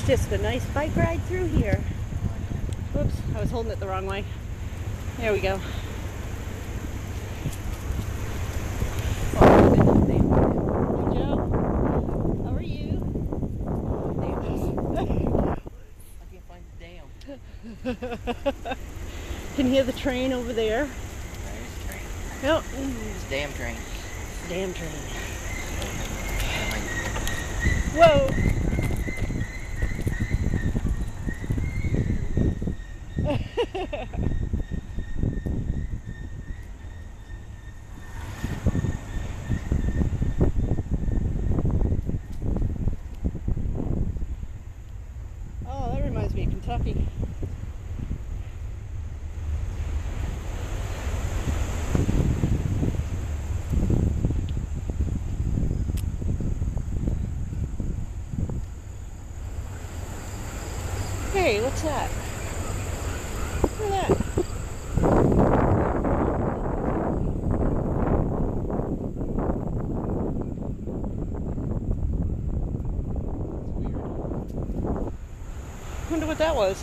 just a nice bike ride through here. Whoops, I was holding it the wrong way. There we go. Hi, Joe. How are you? I can't find the dam. Can you hear the train over there? There's a train. Yep. It's a dam train. Damn train. Whoa! Oh, that reminds me of Kentucky. Hey, what's that? Look at that. Wonder what that was.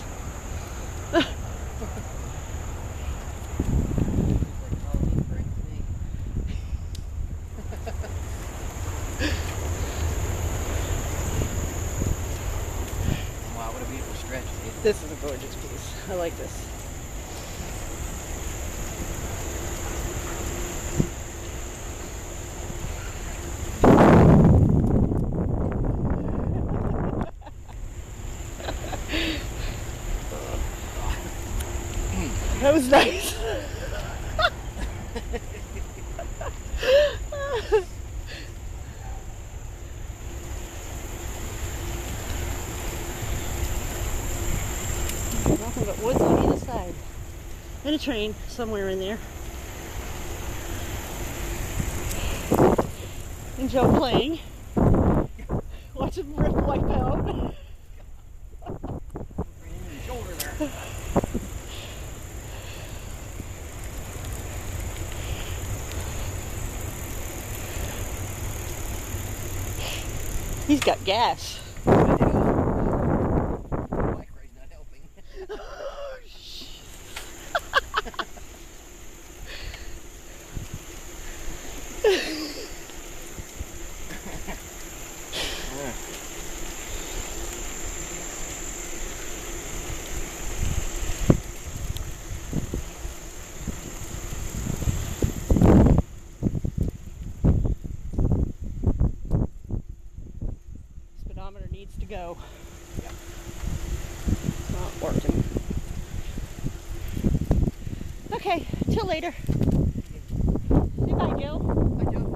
Wow, what a beautiful stretch, dude. This is a gorgeous piece. I like this. That was nice. Nothing but woods on either side. And a train somewhere in there. And Joe playing. Watch him rip wipe out. Shoulder there. He's got gas. Bike ride's not helping. Speedometer needs to go. Yeah. Not working. Okay, till later. Say bye, Joe. Hi, Joe.